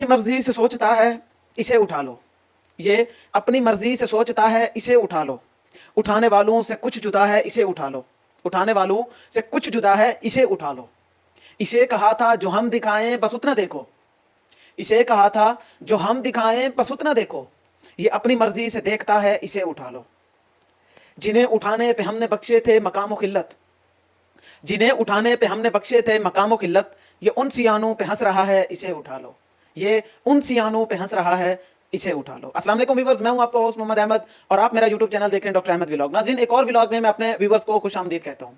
अपनी मर्जी से सोचता है इसे उठा लो, ये अपनी मर्जी से सोचता है इसे उठा लो, उठाने वालों से कुछ जुदा है इसे उठा लो, उठाने वालों से कुछ जुदा है इसे उठा लो, इसे कहा था जो हम दिखाएं बस उतना देखो, इसे कहा था जो हम दिखाएं बस उतना देखो, ये अपनी मर्जी से देखता है इसे उठा लो, जिन्हें उठाने पे हमने बख्शे थे मकाम खिल्लत, जिन्हें उठाने पे हमने बख्शे थे मकाम खिल्लत, ये उन सियानों पे हंस रहा है इसे उठा लो, ये उन सियानों पे हंस रहा है इसे उठा लो। अस्सलाम वालेकुम व्यूअर्स, मैं हूं आपका होस्ट मोहम्मद अहमद और आप मेरा यूट्यूब चैनल देख रहे हैं डॉक्टर अहमद व्लॉग। नाज़रीन, एक और व्लॉग में मैं अपने व्यूअर्स को खुश आमदीद कहता हूं।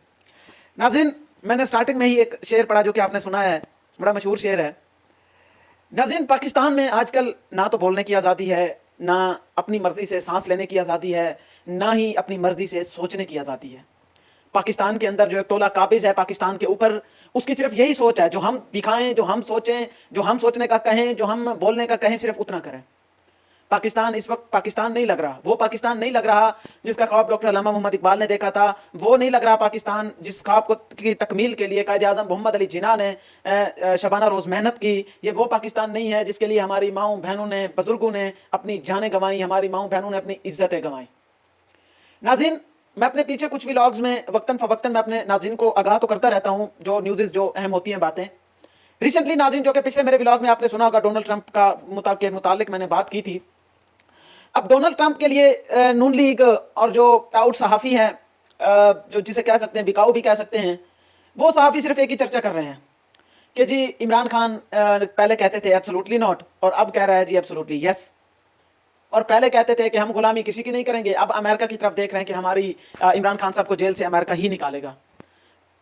नाज़रीन, मैंने स्टार्टिंग में ही एक शेर पढ़ा जो कि आपने सुना है, बड़ा मशहूर शेर है। नाज़रीन, पाकिस्तान में आजकल ना तो बोलने की आज़ादी है, ना अपनी मर्जी से सांस लेने की आज़ादी है, ना ही अपनी मर्जी से सोचने की आज़ादी है। पाकिस्तान के अंदर जो एक टोला काबिज है पाकिस्तान के ऊपर, उसकी सिर्फ यही सोच है जो हम दिखाएं, जो हम सोचें, जो हम सोचने का कहें, जो हम बोलने का कहें, सिर्फ उतना करें। पाकिस्तान इस वक्त पाकिस्तान नहीं लग रहा, वो पाकिस्तान नहीं लग रहा जिसका ख्वाब डॉक्टर अल्लामा मोहम्मद इकबाल ने देखा था, वो नहीं लग रहा पाकिस्तान जिस ख्वाब को की तकमील के लिए कायद आज़म मोहम्मद अली जिन्ना ने शबाना रोज़ मेहनत की। ये वो पाकिस्तान नहीं है जिसके लिए हमारी माँओं बहनों ने, बुजुर्गों ने अपनी जानें गंवाई, हमारी माँओं बहनों ने अपनी इज्जतें गंवाई। नाज़रीन, मैं अपने पीछे कुछ व्लॉग्स में वक्तन फ़वक्तन मैं अपने नाज़रीन को आगाह तो करता रहता हूँ जो न्यूज़ जो अहम होती हैं बातें। रिसेंटली नाज़रीन, जो कि पिछले मेरे व्लॉग में आपने सुना होगा, डोनाल्ड ट्रंप के मुतालिक मैंने बात की थी। अब डोनाल्ड ट्रंप के लिए नून लीग और जो प्राउड सहाफ़ी हैं, जो जिसे कह सकते हैं बिकाऊ भी कह सकते हैं, वो सहाफ़ी सिर्फ एक ही चर्चा कर रहे हैं कि जी इमरान खान पहले कहते थे एब्सोल्युटली नॉट और अब कह रहा है जी एब्सोल्युटली यस। और पहले कहते थे कि हम गुलामी किसी की नहीं करेंगे, अब अमेरिका की तरफ देख रहे हैं कि हमारी इमरान खान साहब को जेल से अमेरिका ही निकालेगा।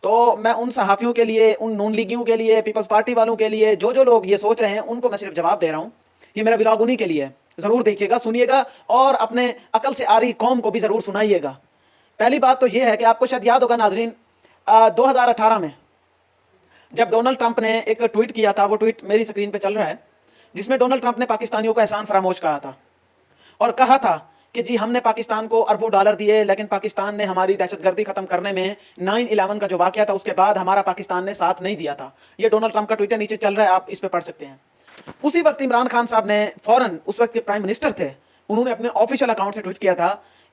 तो मैं उन सहाफ़ियों के लिए, उन नून लीगियों के लिए, पीपल्स पार्टी वालों के लिए, जो लोग ये सोच रहे हैं, उनको मैं सिर्फ जवाब दे रहा हूँ। ये मेरा व्लॉग उन्हीं के लिए है, ज़रूर देखिएगा, सुनिएगा और अपने अकल से आ रही कौम को भी ज़रूर सुनाइएगा। पहली बात तो ये है कि आपको शायद याद होगा नाजरीन, 2018 में जब डोनाल्ड ट्रंप ने एक ट्वीट किया था, वो ट्वीट मेरी स्क्रीन पे चल रहा है, जिसमें डोनाल्ड ट्रंप ने पाकिस्तानियों को एहसान फरामोश कहा था और कहा था कि जी हमने पाकिस्तान को अरबों डॉलर दिए, लेकिन पाकिस्तान ने हमारी दहशतगर्दी ख़त्म करने में 9/11 का जो वाक़या था उसके बाद हमारा पाकिस्तान ने साथ नहीं दिया था। ये डोनाल्ड ट्रंप का ट्वीट नीचे चल रहा है, आप इस पर पढ़ सकते हैं। उसी वक्त इमरान खान साहब ने फ़ौरन, उस वक्त के प्राइम मिनिस्टर थे, उन्होंने अपने ऑफिशियल अकाउंट से ट्वीट किया था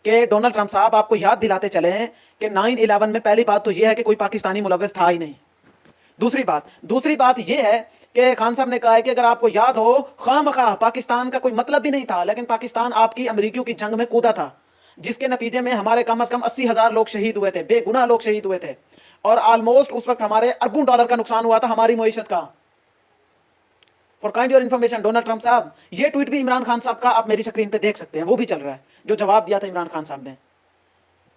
कि डोनाल्ड ट्रंप साहब, आपको याद दिलाते चले हैं कि 9/11 में पहली बात तो यह है कि कोई पाकिस्तानी मुलव्वस था ही नहीं। दूसरी बात यह है कि खान साहब ने कहा है कि अगर आपको याद हो, खामखा पाकिस्तान का कोई मतलब भी नहीं था, लेकिन पाकिस्तान आपकी अमरीकियों की जंग में कूदा था, जिसके नतीजे में हमारे कम से कम 80,000 लोग शहीद हुए थे, बेगुनाह लोग शहीद हुए थे और ऑलमोस्ट उस वक्त हमारे अरबों डॉलर का नुकसान हुआ था हमारी मईशत का। For kind your information, Donald Trump साहब, ये ट्वीट भी इमरान खान साहब का आप मेरी स्क्रीन पे देख सकते हैं, वो भी चल रहा है, जो जवाब दिया था इमरान खान साहब ने।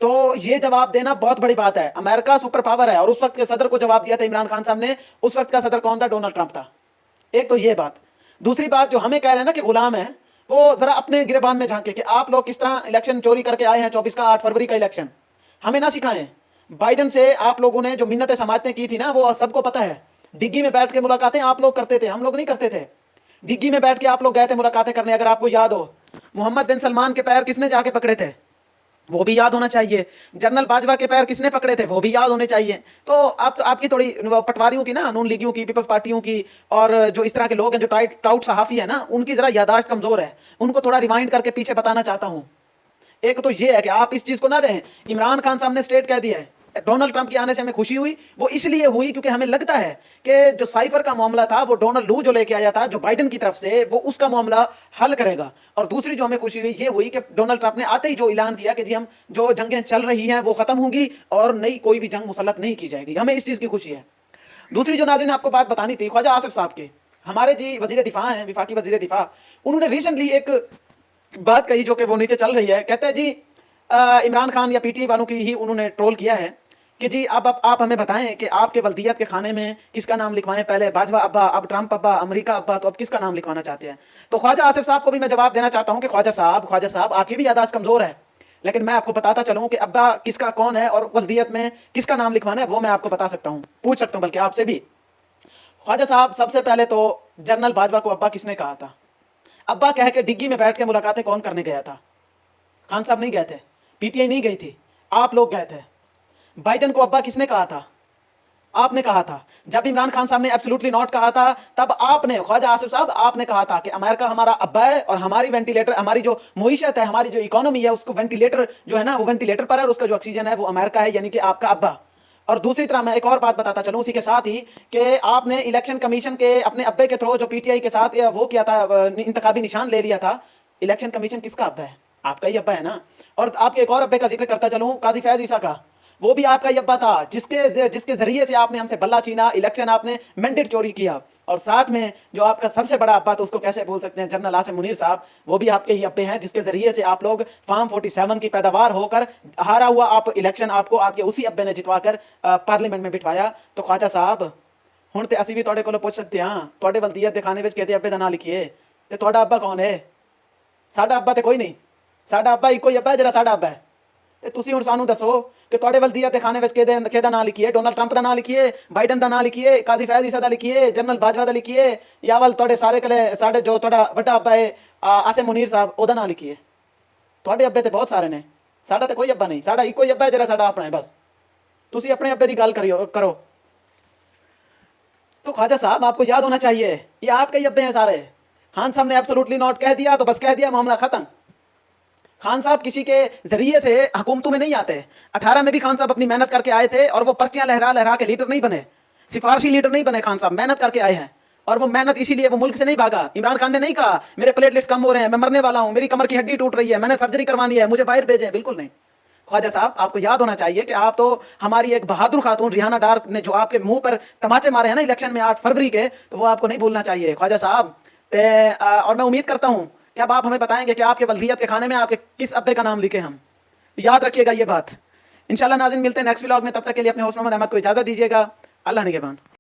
तो ये जवाब देना बहुत बड़ी बात है। अमेरिका सुपर पावर है और उस वक्त के सदर को जवाब दिया था इमरान खान साहब ने। उस वक्त का सदर कौन था? डोनाल्ड ट्रंप था। एक तो ये बात। दूसरी बात, जो हमें कह रहे हैं ना कि गुलाम है, वो जरा अपने गिरबान में झांके कि आप लोग किस तरह इलेक्शन चोरी करके आए हैं। 24 का 8 फरवरी का इलेक्शन हमें ना सिखाएं। बाइडन से आप लोगों ने जो मिन्नतें समातें की थी ना, वो सबको पता है। डिग्गी में बैठ के मुलाकातें आप लोग करते थे, हम लोग नहीं करते थे। डिग्गी में बैठ के आप लोग गए थे मुलाकातें करने, अगर आपको याद हो। मोहम्मद बिन सलमान के पैर किसने जाके पकड़े थे, वो भी याद होना चाहिए। जनरल बाजवा के पैर किसने पकड़े थे, वो भी याद होने चाहिए। तो आपकी थोड़ी पटवारियों की ना, नून लीगियों की, पीपल्स पार्टियों की और जो इस तरह के लोग हैं जो टाउट सहाफ़ी है ना, उनकी ज़रा यादाश्त कमज़ोर है। उनको थोड़ा रिमाइंड करके पीछे बताना चाहता हूँ। एक तो ये है कि आप इस चीज़ को ना रहें। इमरान खान साहब ने स्ट्रेट कह दिया है, डोनाल्ड ट्रंप के आने से हमें खुशी हुई, वो इसलिए हुई क्योंकि हमें लगता है कि जो साइफर का मामला था, वो डोनाल्ड लू जो लेके आया था जो बाइडन की तरफ से, वो उसका मामला हल करेगा। और दूसरी जो हमें खुशी हुई ये हुई कि डोनाल्ड ट्रंप ने आते ही जो ऐलान किया कि जी हम जो जंगें चल रही हैं वो खत्म होंगी और नई कोई भी जंग मुसल्लत नहीं की जाएगी। हमें इस चीज़ की खुशी है। दूसरी जो नाज़रीन आपको बात बतानी थी, ख्वाजा आसिफ साहब के, हमारे जी वज़ीर दिफा हैं, विफाकी वज़ीर दिफा, उन्होंने रिसेंटली एक बात कही जो कि वो नीचे चल रही है। कहते हैं जी इमरान खान या पीटीआई वालों की ही उन्होंने ट्रोल किया है कि जी अब आप हमें बताएं कि आपके वल्दियत के खाने में किसका नाम लिखवाएं, पहले बाजवा अब्बा, अब ट्रंप अब्बा, अमेरिका अब्बा, तो अब किसका नाम लिखवाना चाहते हैं। तो ख्वाजा आसिफ साहब को भी मैं जवाब देना चाहता हूं कि ख्वाजा साहब आपकी भी यादाश्त कमज़ोर है, लेकिन मैं आपको बताता चलूँ कि अब्बा किसका कौन है और वल्दियत में किसका नाम लिखवाना है, वो मैं आपको बता सकता हूँ, पूछ सकता हूँ बल्कि आपसे भी। ख्वाजा साहब, सबसे पहले तो जनरल बाजवा को अब्बा किसने कहा था? अब्बा कह के डिग्गी में बैठ के मुलाकातें कौन करने गया था? खान साहब नहीं गए थे, पीटीआई नहीं गई थी, आप लोग गए थे। बाइडन को अब्बा किसने कहा था? آپ نے کہا تھا جب عمران خان صاحب نے ایبسولوٹلی ناٹ کہا تھا تب آپ نے خواجہ آصف صاحب آپ نے کہا تھا کہ امریکہ ہمارا ابا ہے اور ہماری وینٹیلیٹر ہماری جو معیشت ہے ہماری جو اکانومی ہے اس کو وینٹیلیٹر جو ہے نا وہ وینٹیلیٹر پر ہے اور اس کا جو آکسیجن ہے وہ امریکہ ہے یعنی کہ آپ کا ابا. اور دوسری طرح میں ایک اور بات بتاتا چلوں اسی کے ساتھ ہی کہ آپ نے الیکشن کمیشن کے اپنے ابے کے تھرو جو پی ٹی آئی کے ساتھ وہ کیا تھا انتخابی نشان لے لیا تھا. الیکشن کمیشن کس کا ابا ہے؟ آپ کا ہی ابا ہے نا. اور آپ کے ایک اور ابے کا ذکر کرتا چلوں قاضی فیاض عیسیٰ کا, وہ بھی آپ کا ہی ابا تھا جس کے ذریعے سے آپ نے ہم سے بلہ چھینا, الیکشن آپ نے مینڈیٹ چوری کیا. اور ساتھ میں جو آپ کا سب سے بڑا ابا تو اس کو کیسے بھول سکتے ہیں, جنرل عاصم منیر صاحب, وہ بھی آپ کے ہی ابے ہیں جس کے ذریعے سے آپ لوگ فارم 47 کی پیداوار ہو کر ہارا ہوا آپ الیکشن آپ کو آپ کے اسی ابے نے جتوا کر پارلیمنٹ میں بٹھوایا. تو خواجہ صاحب ہن تے اسی بھی تواڈے کولوں پوچھ سکتے ہاں تواڈے ولدیت دے کھانے وچ کہتے ابے دا نام لکھیے تے تواڈا ابا کون ہے؟ ساڈا ابا تے کوئی نہیں, ساڈا ابا ایکو ہی ابا ہے جڑا ساڈا ابا ہے. تے تسی ہن سانوں دسو کہ تواڈے ولدیت دے کھانے وچ کہدا نام لکھیے؟ ڈونلڈ ٹرمپ دا نام لکھیے, بائیڈن دا نام لکھیے, قاضی فیاض عیسیٰ دا لکھیے, جنرل باجوہ دا لکھیے, یا ول تواڈے سارے کلے ساڈے جو تواڈا وڈا ابا ہے عاصم منیر صاحب او دا نام لکھیے. تواڈے ابے تے بہت سارے نے, ساڈا تے کوئی ابا نہیں, ساڈا ایکو ہی ابا ہے جڑا ساڈا اپنا ہے بس. تسی اپنے ابے دی گل کرو. تو خواجہ صاحب آپ کو یاد ہونا چاہیے یہ آپ کے ہی ابے ہیں سارے. خان صاحب نے ایبسولوٹلی ناٹ کہہ دیا تو بس کہہ دیا, معاملہ ختم. خان صاحب کسی کے ذریعے سے حکومتوں میں نہیں آتے. 18 میں بھی خان صاحب اپنی محنت کر کے آئے تھے اور وہ پرچیاں لہرا لہرا کے لیڈر نہیں بنے, سفارشی لیڈر نہیں بنے. خان صاحب محنت کر کے آئے ہیں اور وہ محنت اسی لیے وہ ملک سے نہیں بھاگا. عمران خان نے نہیں کہا میرے پلیٹلیٹس کم ہو رہے ہیں, میں مرنے والا ہوں, میری کمر کی ہڈی ٹوٹ رہی ہے, میں نے سرجری کروانی ہے, مجھے باہر بھیجیں. بالکل نہیں. خواجہ صاحب آپ کو یاد ہونا چاہیے کہ آپ تو ہماری ایک بہادر خاتون ریحانہ ڈار نے جو آپ کے منہ پر تماچے مارے ہیں نا الیکشن میں 8 فروری کے, تو وہ آپ کو نہیں بھولنا چاہیے خواجہ صاحب. اور میں امید کرتا ہوں کہ اب آپ ہمیں بتائیں گے کہ آپ کے ولدیت کے کھانے میں آپ کے کس ابے کا نام لکھیں. ہم یاد رکھیے گا یہ بات. انشاءاللہ ناظرین ملتے ہیں نیکسٹ ولاگ میں, تب تک کے لیے اپنے ہوسٹ محمد احمد کو اجازت دیجیے گا. اللہ نگہبان.